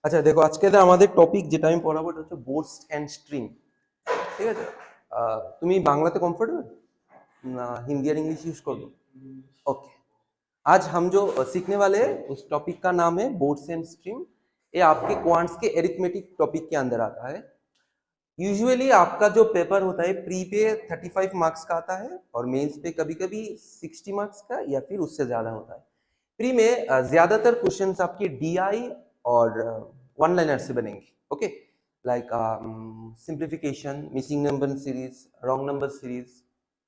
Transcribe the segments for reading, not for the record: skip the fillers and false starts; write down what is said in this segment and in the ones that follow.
আচ্ছা দেখো, আজকে আমাদের টপিক যেটা আমি পড়াবো এটা হচ্ছে বোর্ডস অ্যান্ড স্ট্রিং। ঠিক আছে? তুমি বাংলাতে কমफर्टेबल ना हिंदी और इंग्लिश यूज कर लो? ओके। आज हम जो सीखने वाले हैं उस टॉपिक का नाम है बोर्ड्स एंड स्ट्रिंग। ये आपके क्वांट्स के एरिथमेटिक टॉपिक के अंदर आता है। यूजुअली आपका जो पेपर होता है प्री पे 35 मार्क्स का आता है और मेंस पे कभी कभी 60 मार्क्स का या फिर उससे ज्यादा होता है। प्री में ज्यादातर क्वेश्चंस आपके डीआई और वन लाइनर से बनेंगे। Okay, like simplification, missing number series, wrong number series,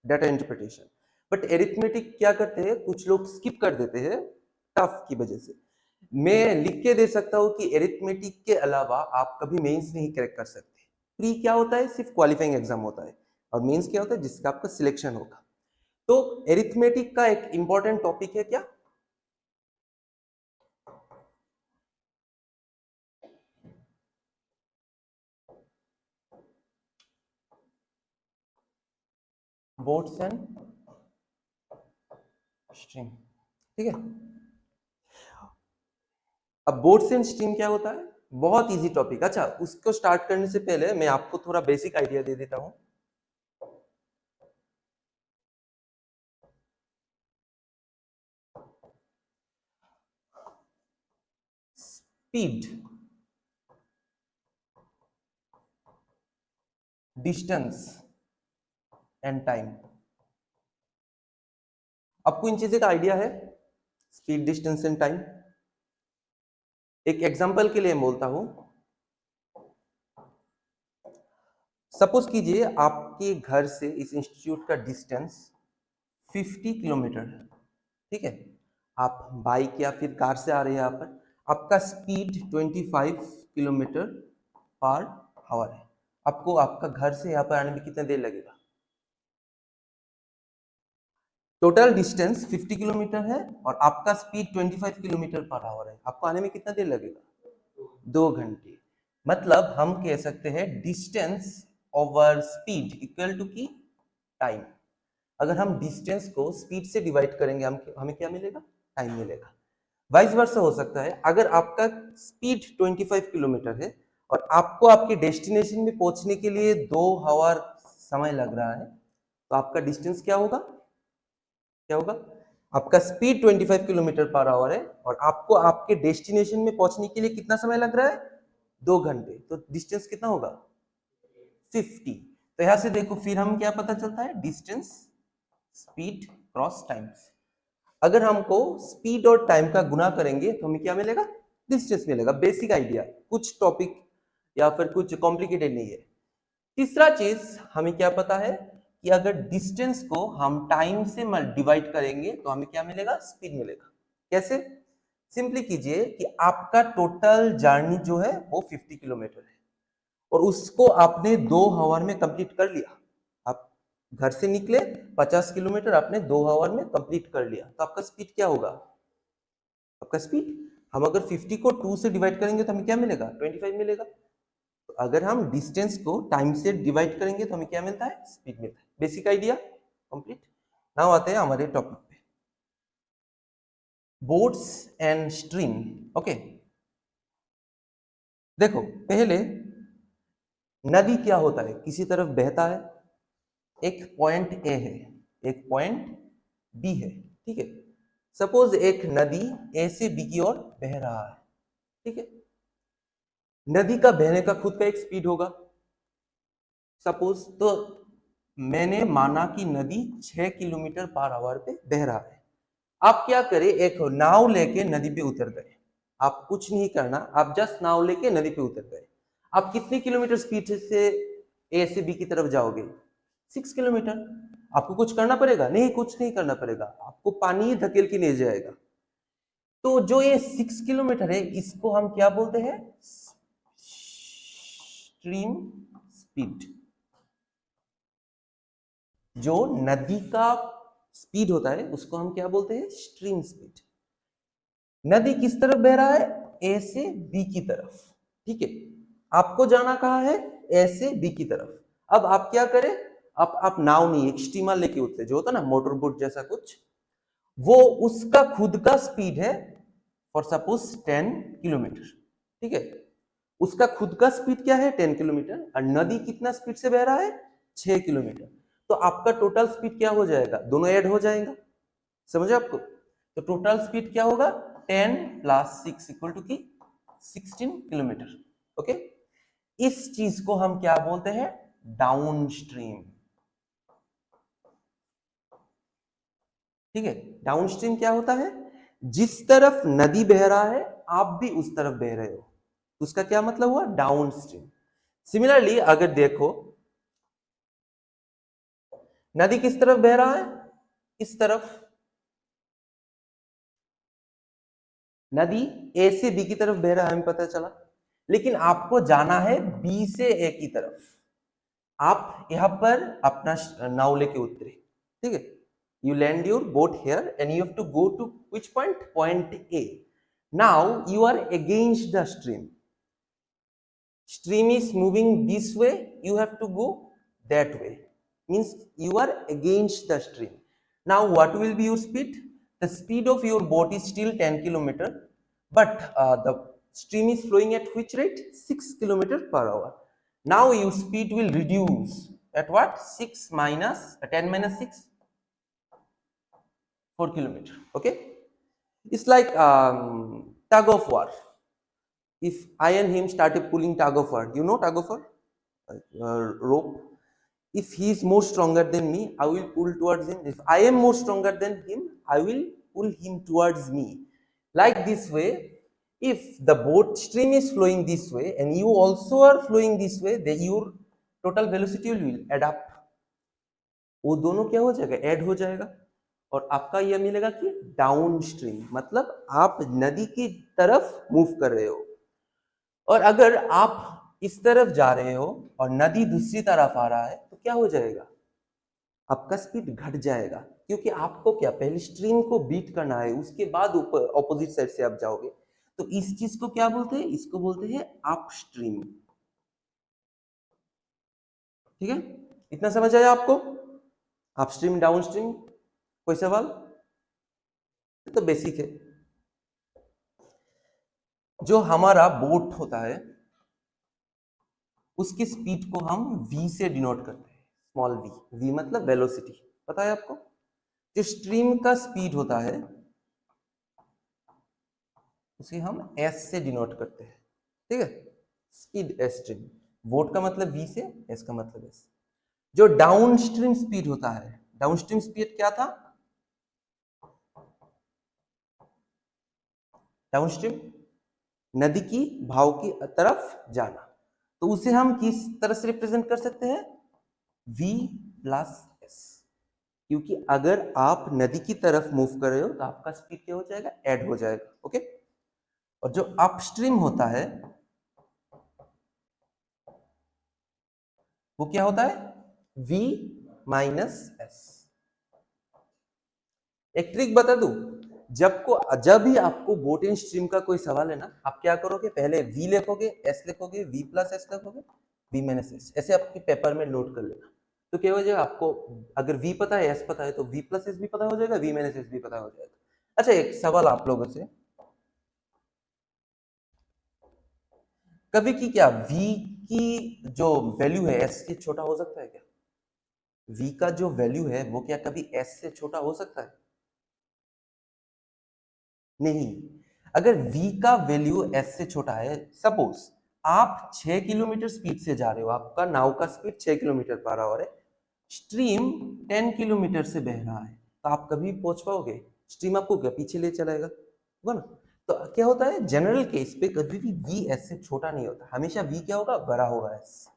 data interpretation. But arithmetic क्या करते हैं, कुछ लोग स्किप कर देते हैं टफ की वजह से। मैं लिख के दे सकता हूँ कि एरिथमेटिक के अलावा आप कभी मेंस नहीं क्रैक कर सकते। प्री क्या होता है, सिर्फ क्वालिफाइंग एग्जाम होता है, और मेंस क्या होता है जिसका आपका सिलेक्शन होगा। तो एरिथमेटिक का एक इंपॉर्टेंट टॉपिक है क्या, बोर्ड्स एंड स्ट्रिंग। ठीक है, अब बोर्ड्स एंड स्ट्रिंग क्या होता है, बहुत इजी टॉपिक। अच्छा, उसको स्टार्ट करने से पहले मैं आपको थोड़ा बेसिक आइडिया दे देता हूं। स्पीड, डिस्टेंस एंड टाइम, आपको इन चीजें का आइडिया है? Speed, distance and time. एक एग्जांपल के लिए बोलता हूं, सपोज कीजिए आपके घर से इस इंस्टीट्यूट का डिस्टेंस 50 किलोमीटर है। ठीक है, आप बाइक या फिर कार से आ रहे हैं यहाँ पर, आपका स्पीड 25 किलोमीटर पर आवर है। आपको आपका घर से यहाँ पर आने में कितना देर लगेगा? टोटल डिस्टेंस 50 किलोमीटर है और आपका स्पीड 25 किलोमीटर पर आवर है, आपको आने में कितना देर लगेगा? 2 घंटे। मतलब हम कह सकते हैं distance over speed equal to की टाइम। अगर हम डिस्टेंस को स्पीड से डिवाइड करेंगे हमें क्या मिलेगा? टाइम मिलेगा। वाइस वर्सा हो सकता है, अगर आपका स्पीड 25 किलोमीटर है और आपको आपके डेस्टिनेशन में पहुंचने के लिए 2 आवर समय लग रहा है, तो आपका डिस्टेंस क्या होगा? क्या होगा? आपका स्पीड 25 किलोमीटर पर आवर है और आपको आपके डेस्टिनेशन में पहुंचने के लिए कितना समय लग रहा है? 2 घंटे। तो डिस्टेंस कितना होगा? 50। तो यहां से देखो, फिर हम क्या पता चलता है? Distance speed cross times. अगर हमको स्पीड और टाइम का गुना करेंगे तो हमें क्या मिलेगा? डिस्टेंस मिलेगा। बेसिक आइडिया, कुछ टॉपिक या फिर कुछ कॉम्प्लिकेटेड नहीं है। तीसरा चीज हमें क्या पता है कि अगर डिस्टेंस को हम टाइम से डिवाइड करेंगे तो हमें क्या मिलेगा? स्पीड मिलेगा। कैसे? सिंपली कीजिए कि आपका टोटल जर्नी जो है वो 50 किलोमीटर है और उसको आपने 2 आवर में कंप्लीट कर लिया। आप घर से निकले, 50 किलोमीटर आपने 2 आवर में कंप्लीट कर लिया, तो आपका स्पीड क्या होगा? आपका स्पीड, हम अगर 50 को 2 से डिवाइड करेंगे तो हमें क्या मिलेगा? 25 मिलेगा। तो अगर हम डिस्टेंस को टाइम से डिवाइड करेंगे तो हमें क्या मिलता है? स्पीड मिलता है। Basic idea complete. नाउ आते हैं हमारे टॉपिक पे, बोर्ड्स एंड स्ट्रीम। ओके, देखो पहले नदी क्या होता है? किसी तरफ बहता है, एक पॉइंट ए है, एक पॉइंट बी है। ठीक है, सपोज एक नदी ए से बी की ओर बह रहा है। ठीक है, नदी का बहने का खुद का एक स्पीड होगा सपोज। तो मैंने माना कि नदी 6 किलोमीटर पर आवर पे बह रहा है। आप क्या करें, एक नाव लेके नदी पे उतर गए। आप कुछ नहीं करना, आप जस्ट नाव लेके नदी पे उतर गए। आप कितने किलोमीटर स्पीड से ए से बी की तरफ जाओगे? 6 किलोमीटर। आपको कुछ करना पड़ेगा? नहीं, कुछ नहीं करना पड़ेगा, आपको पानी ही धकेल के ले जाएगा। तो जो ये 6 किलोमीटर है इसको हम क्या बोलते हैं? Stream speed. जो नदी का स्पीड होता है उसको हम क्या बोलते हैं? Stream speed. नदी किस तरफ बह रहा है? ए से बी की तरफ। ठीक है, आपको जाना कहाँ है? ए से बी की तरफ। अब आप क्या करें, आप नाव नहीं, एक स्टीमर लेके उतरे, जो होता है ना मोटर बोट जैसा कुछ, वो उसका खुद का स्पीड है फॉर सपोज 10 किलोमीटर। ठीक है, उसका खुद का स्पीड क्या है 10 किलोमीटर, और नदी कितना स्पीड से बह रहा है 6 किलोमीटर। तो आपका टोटल स्पीड क्या हो जाएगा, दोनों ऐड हो जाएगा, समझे आपको। तो टोटल स्पीड क्या होगा 10 + 6 इक्वल टू की 16 किलोमीटर। ओके, इस चीज को हम क्या बोलते हैं, डाउनस्ट्रीम। ठीक है, डाउनस्ट्रीम क्या होता है, जिस तरफ नदी बह रहा है आप भी उस तरफ बह रहे हो, उसका क्या मतलब हुआ, डाउनस्ट्रीम। सिमिलरली अगर देखो नदी किस तरफ बह रहा है, इस तरफ, नदी ए से बी की तरफ बह रहा है हमें पता चला, लेकिन आपको जाना है बी से ए की तरफ। आप यहां पर अपना नाव लेके उतरे, ठीक है, you land your boat here and you have to go to which point, point A. Now you are against the stream, stream is moving this way, you have to go that way, means you are against the stream. Now what will be your speed, the speed of your boat is still 10 kilometer, but the stream is flowing at which rate, 6 kilometer per hour. Now your speed will reduce at what, 6 minus 10 minus 6, 4 kilometer. Okay, it's like tug of war. If I and him started pulling tug of war, you know tug of war, rope. If he is more stronger than me, I will pull towards him. If I am more stronger than him, I will pull him towards me. Like this way, if the boat stream is flowing this way and you also are flowing this way, then your total velocity will add up. वो दोनों क्या हो जाएगा, add हो जाएगा, और आपका यह मिलेगा कि डाउन स्ट्रीम, मतलब आप नदी की तरफ मूव कर रहे हो। और अगर आप इस तरफ जा रहे हो और नदी दूसरी तरफ आ रहा है तो क्या हो जाएगा, आपका स्पीड घट जाएगा, क्योंकि आपको क्या पहले स्ट्रीम को बीट करना है, उसके बाद ऊपर ऑपोजिट साइड से आप जाओगे। तो इस चीज को क्या बोलते हैं, इसको बोलते हैं अपस्ट्रीम। ठीक है, इतना समझ आया आपको, अपस्ट्रीम डाउनस्ट्रीम, कोई सवाल, तो बेसिक है। जो हमारा बोट होता है उसकी स्पीड को हम v से डिनोट करते हैं, स्मॉल v, v मतलब वेलोसिटी, पता है आपको। जो स्ट्रीम का स्पीड होता है उसे हम s से डिनोट करते हैं, ठीक है, स्पीड s स्ट्रीम, बोट का मतलब v से, s का मतलब s। जो डाउन स्ट्रीम स्पीड होता है, डाउन स्ट्रीम स्पीड क्या था, डाउन स्ट्रीम नदी की भाव की तरफ जाना, तो उसे हम किस तरह से रिप्रेजेंट कर सकते हैं, v प्लस s, क्योंकि अगर आप नदी की तरफ मूव कर रहे हो तो आपका स्पीड क्या हो जाएगा, ऐड हो जाएगा। ओके, और जो अपस्ट्रीम होता है वो क्या होता है, v माइनस s। एक ट्रिक बता दूं, जब भी आपको बोट एंड स्ट्रीम का कोई सवाल है ना, आप क्या करोगे, पहले v लिखोगे, s लिखोगे, v प्लस s लिखोगे, v माइनस s, ऐसे आपके पेपर में नोट कर लेना। तो क्या हो जाएगा, आपको अगर v पता है, s पता है, तो v प्लस s भी पता हो जाएगा, v माइनस s भी पता हो जाएगा। अच्छा, एक सवाल आप लोगों से, कभी की क्या v की जो वैल्यू है s से छोटा हो सकता है क्या, v का जो वैल्यू है वो क्या कभी s से छोटा हो सकता है, नहीं। अगर v का वैल्यू s से छोटा है, सपोज आप 6 किलोमीटर स्पीड से जा रहे हो, आपका नाव का स्पीड 6 किलोमीटर पर आवर है, स्ट्रीम 10 किलोमीटर से बह रहा है, तो आप कभी पहुंच पाओगे, स्ट्रीम आपको पीछे ले चलाएगा, होगा ना। तो क्या होता है, जनरल केस पे कभी भी v s से छोटा नहीं होता, हमेशा v क्या होगा, बड़ा होगा s।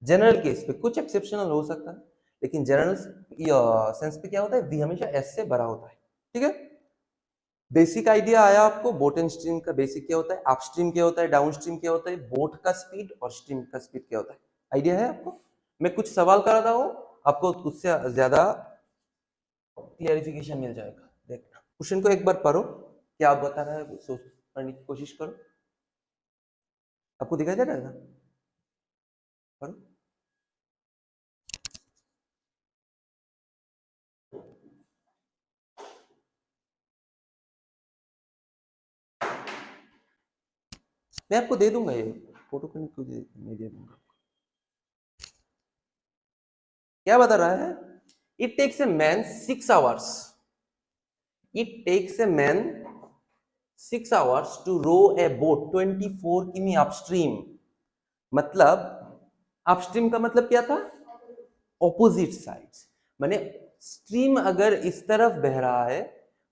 जनरल केस पे कुछ एक्सेप्शनल हो सकता है, लेकिन जनरल सेंस पे क्या होता है, v हमेशा s से बड़ा होता है। ठीक है, बेसिक आइडिया आया आपको, बोट एंड स्ट्रीम का बेसिक क्या होता है, अपस्ट्रीम क्या होता है, डाउनस्ट्रीम क्या होता है, बोट का स्पीड और स्ट्रीम का स्पीड क्या होता है, आइडिया है आपको। मैं कुछ सवाल कर रहा हूं, आपको उससे ज्यादा क्लियरिफिकेशन मिल जाएगा। देखना क्वेश्चन को एक बार पढ़ो, क्या आप बता रहा है सोच पढ़ने की कोशिश करो, आपको दिखाई दे रहा है ना, पढ़ो। मैं आपको दे दूंगा, ये फोटो क्लिक को मैं दे दूंगा। क्या बता रहा है? It takes a man 6 hours, it takes a man 6 hours to row a boat 24 किमी अपस्ट्रीम। मतलब अपस्ट्रीम का मतलब क्या था? ऑपोजिट साइड्स, माने स्ट्रीम अगर इस तरफ बह रहा है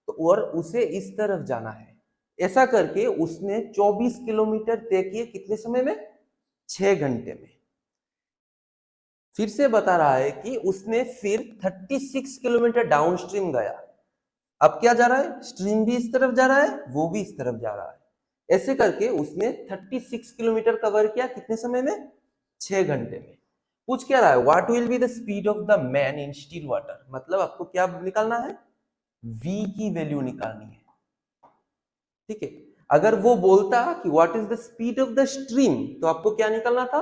तो और उसे इस तरफ जाना है। ऐसा करके उसने 24 किलोमीटर तय किए, कितने समय में? 6 घंटे में। फिर से बता रहा है कि उसने फिर 36 किलोमीटर डाउन स्ट्रीम गया। अब क्या जा रहा है? स्ट्रीम भी इस तरफ जा रहा है, वो भी इस तरफ जा रहा है। ऐसे करके उसने 36 किलोमीटर कवर किया, कितने समय में? 6 घंटे में। पूछ क्या रहा है? What will be the speed of the man in still water. मतलब आपको क्या निकालना है? v की वैल्यू निकालनी है, ठीक है। अगर वो बोलता कि what is the speed of the stream, तो आपको क्या निकालना था?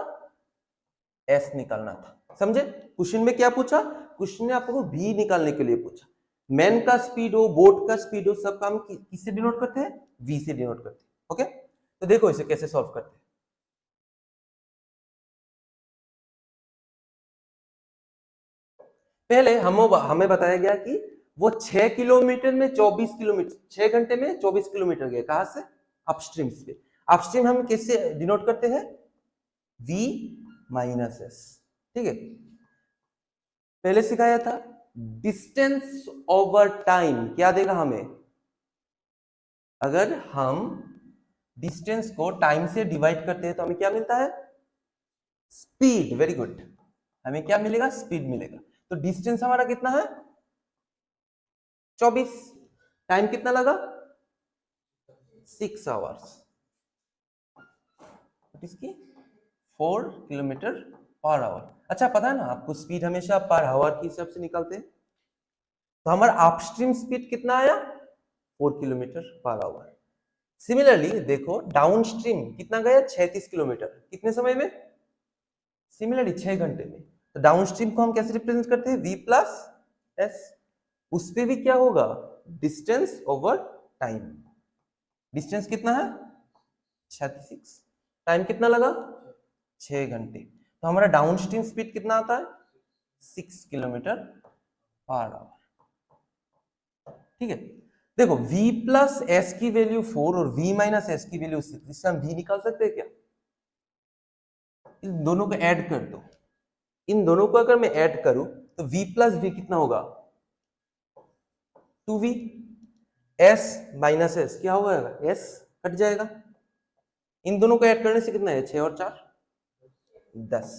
s निकालना था। समझे? क्वेश्चन में क्या पूछा? क्वेश्चन ने आपको v निकालने के लिए पूछा। मैन का स्पीड हो, बोट का स्पीड हो, सब काम किससे डिनोट करते हैं? v से डिनोट करते हैं। ओके, तो देखो इसे कैसे सॉल्व करते हैं। पहले हमें बताया गया कि वो 6 किलोमीटर में 24 किलोमीटर, 6 घंटे में 24 किलोमीटर गए। कहां से? अपस्ट्रीम से। अपस्ट्रीम हम कैसे डिनोट करते हैं? v माइनस एस, ठीक है। पहले सिखाया था डिस्टेंस ओवर टाइम क्या देगा हमें? अगर हम डिस्टेंस को टाइम से डिवाइड करते हैं तो हमें क्या मिलता है? स्पीड। वेरी गुड, हमें क्या मिलेगा? स्पीड मिलेगा। तो डिस्टेंस हमारा कितना है? 24। टाइम कितना लगा? 6 आवर्स। इसकी 4 किलोमीटर पर आवर। अच्छा, पता है ना आपको, स्पीड हमेशा पर आवर के हिसाब से निकालते हैं। तो हमारा अपस्ट्रीम स्पीड कितना आया? 4 किलोमीटर पर आवर। सिमिलरली देखो डाउन स्ट्रीम कितना गया? 36 किलोमीटर। कितने समय में? सिमिलरली 6 घंटे में। तो डाउन स्ट्रीम को हम कैसे रिप्रेजेंट करते हैं? v plus S. उस पे भी क्या होगा? Distance over time. डिस्टेंस कितना है? 36। टाइम कितना लगा? 6 घंटे। तो हमारा डाउन स्ट्रीम स्पीड कितना आता है? 6 किलोमीटर पर आवर, ठीक है। देखो v प्लस एस की वैल्यू 4 और v माइनस एस की वैल्यू 6, इससे हम v निकाल सकते हैं क्या? इन दोनों को ऐड कर दो। इन दोनों को अगर मैं ऐड करूं तो v प्लस v कितना होगा? 2v। s माइनस एस क्या होगा? s कट जाएगा। इन दोनों को ऐड करने से कितना है? 6 और 4 10।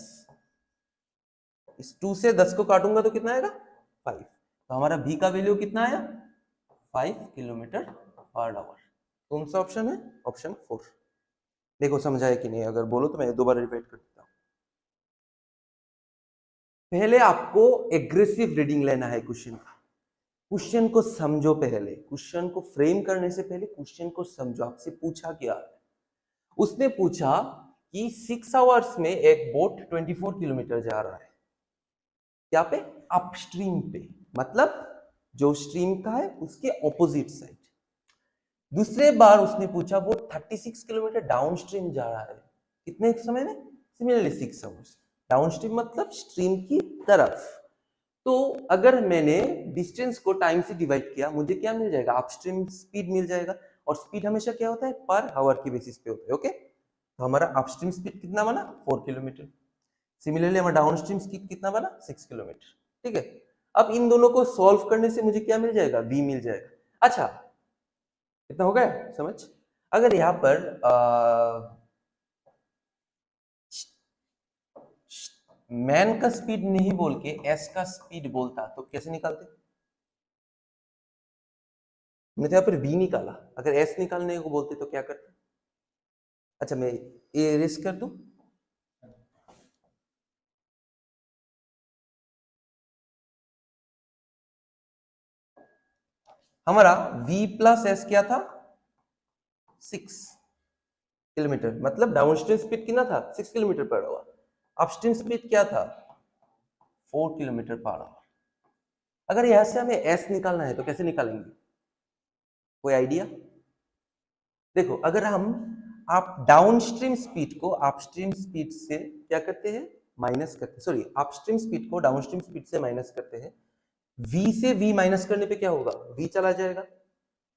इस 2 से 10 को काटूंगा तो कितना आएगा? 5। तो हमारा v का वैल्यू कितना आया? 5 किलोमीटर पर आवर। कौन सा ऑप्शन है? ऑप्शन 4। देखो समझाया कि नहीं? अगर बोलो तो मैं दोबारा रिपीट कर देता हूं। पहले आपको एग्रेसिव रीडिंग लेना है क्वेश्चन का। क्वेश्चन को समझो, पहले क्वेश्चन को फ्रेम करने से पहले क्वेश्चन को समझो। आपसे पूछा क्या है? उसने पूछा कि 6 आवर्स में एक बोट 24 किलोमीटर जा रहा है। क्या पे? अपस्ट्रीम पे, मतलब जो स्ट्रीम का है उसके ऑपोजिट साइड। दूसरे बार उसने पूछा वो 36 किलोमीटर डाउन स्ट्रीम जा रहा है। कितने समय में? Similarly 6 hours. डाउन स्ट्रीम मतलब स्ट्रीम की तरफ। तो अगर मैंने डिस्टेंस को टाइम से डिवाइड किया, मुझे क्या मिल जाएगा? अपस्ट्रीम स्पीड मिल जाएगा। और स्पीड हमेशा क्या होता है? पर आवर की बेसिस पे होता है। ओके, तो हमारा अपस्ट्रीम स्पीड कितना बना? 4 किलोमीटर। सिमिलरली हमारा डाउन स्ट्रीम स्पीड कितना बना? 6 किलोमीटर, ठीक है। अब इन दोनों को सॉल्व करने से मुझे क्या मिल जाएगा? v मिल जाएगा। अच्छा, कितना हो गया समझ? अगर यहां पर मैन का स्पीड नहीं बोल के एस का स्पीड बोलता तो कैसे निकालते? हमने तो यहाँ पर v निकाला, अगर s निकालने को बोलते तो क्या करते? अच्छा, मैं ये रिस्क कर दूं। हमारा v प्लस एस क्या था? 6 किलोमीटर। मतलब डाउनस्ट्रीम स्पीड कितना था? 6 kilometre per hour. Upstream speed क्या था? 4 किलोमीटर पर आवर। अगर यहां से हमें s निकालना है तो कैसे निकालेंगे? कोई आइडिया? देखो, अगर हम आप डाउनस्ट्रीम स्पीड को अपस्ट्रीम स्पीड से क्या करते हैं, माइनस करते हैं, सॉरी अपस्ट्रीम स्पीड को डाउनस्ट्रीम स्पीड से माइनस करते हैं। v से v माइनस करने पे क्या होगा, v चला जाएगा।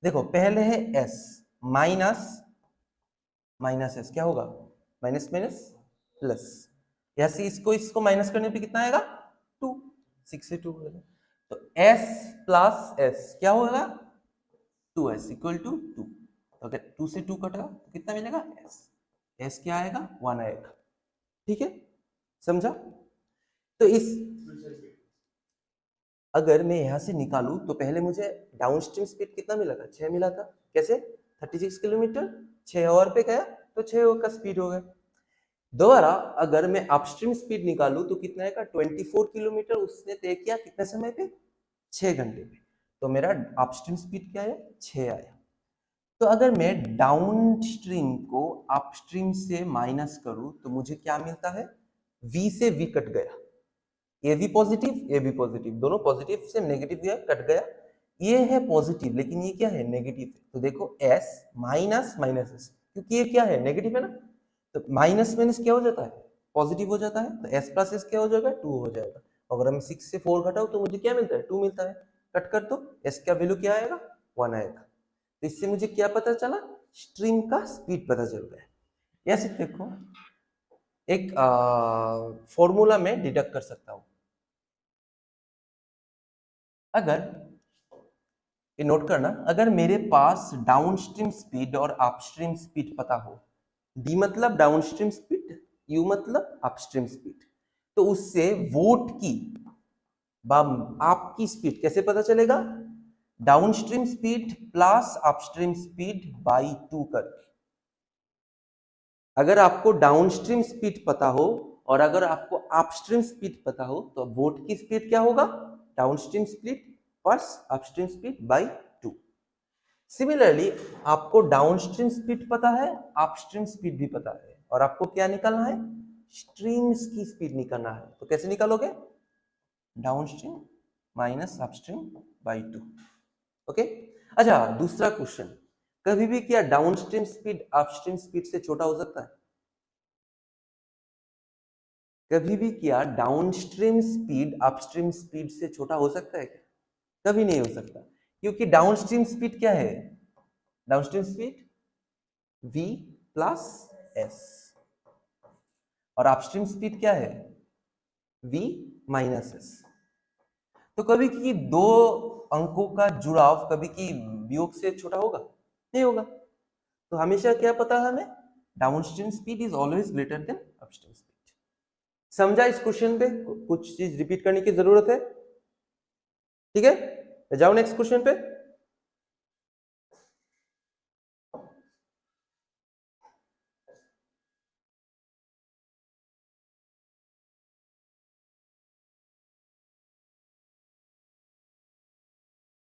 देखो पहले है s माइनस माइनस s, क्या होगा, माइनस माइनस प्लस, या से इसको माइनस करने पे कितना आएगा, 2, 6 से 2 होगा, तो s प्लस s क्या होगा, 2s इक्वल टू 2। अगर 2 से 2 कटेगा तो कितना मिलेगा, s क्या आएगा, 1 आएगा। ठीक है, समझा। तो इस अगर मैं यहां से निकालूं तो पहले मुझे डाउनस्ट्रीम स्पीड कितना मिला था, 6 मिला था, कैसे 36 किलोमीटर, 6 आवर पे गया तो 6 आवर का स्पीड हो गया। दोबारा अगर मैं अपस्ट्रीम स्पीड निकालूं तो कितना आएगा, 24 किलोमीटर उसने तय किया कितने समय पे, 6 घंटे पे, तो मेरा अपस्ट्रीम स्पीड क्या है, 6 आया। तो अगर मैं डाउनस्ट्रीम को अपस्ट्रीम से माइनस करूं तो मुझे क्या मिलता है, v से v कट गया, ए भी पॉजिटिव, दोनों पॉजिटिव से नेगेटिव गया, कट गया, ये है पॉजिटिव लेकिन ये क्या है, नेगेटिव है। तो देखो s माइनस माइनस s, क्योंकि ये क्या है, नेगेटिव है ना, तो माइनस माइनस क्या हो जाता है, पॉजिटिव हो जाता है, तो s प्लस s क्या हो जाएगा, 2 हो जाएगा। अगर हम 6 से 4 घटाओ तो मुझे क्या मिलता है, 2 मिलता है, कट कर दो, s का वैल्यू क्या आएगा, 1 आएगा। तो इससे मुझे क्या पता चला, स्ट्रीम का स्पीड पता चल गया है। ऐसे देखो एक फॉर्मूला में डिडक्ट कर सकता हूं, अगर ये नोट करना, अगर मेरे पास डाउनस्ट्रीम स्पीड और अपस्ट्रीम स्पीड पता हो, डी मतलब डाउनस्ट्रीम स्पीड, यू मतलब अपस्ट्रीम स्पीड, तो उससे वोट की आपकी स्पीड कैसे पता चलेगा, downstream speed plus upstream speed by 2 करके। अगर आपको डाउनस्ट्रीम स्पीड पता हो और अगर आपको अपस्ट्रीम स्पीड पता हो तो वोट की स्पीड क्या होगा, downstream speed plus upstream speed by 2। Similarly आपको डाउनस्ट्रीम स्पीड पता है, अपस्ट्रीम स्पीड भी पता है, और आपको क्या निकालना है, स्ट्रीम्स की स्पीड निकालना है। तो कैसे निकालोगे, downstream minus upstream by 2। Okay, अच्छा दूसरा क्वेश्चन, कभी भी क्या डाउनस्ट्रीम स्पीड अपस्ट्रीम स्पीड से छोटा हो सकता है, कभी भी क्या डाउनस्ट्रीम स्पीड अपस्ट्रीम स्पीड से छोटा हो सकता है क्या, कभी नहीं हो सकता, क्योंकि डाउनस्ट्रीम स्पीड क्या है, downstream speed v plus s, और अपस्ट्रीम स्पीड क्या है, v माइनस s। तो कभी की दो अंकों का जुड़ाव कभी की वियोग से छोटा होगा, नहीं होगा। तो हमेशा क्या पता है हमें, downstream speed is always greater than upstream speed. समझा, इस क्वेश्चन पे कुछ चीज रिपीट करने की जरूरत है, ठीक है, जाओ नेक्स्ट क्वेश्चन पे।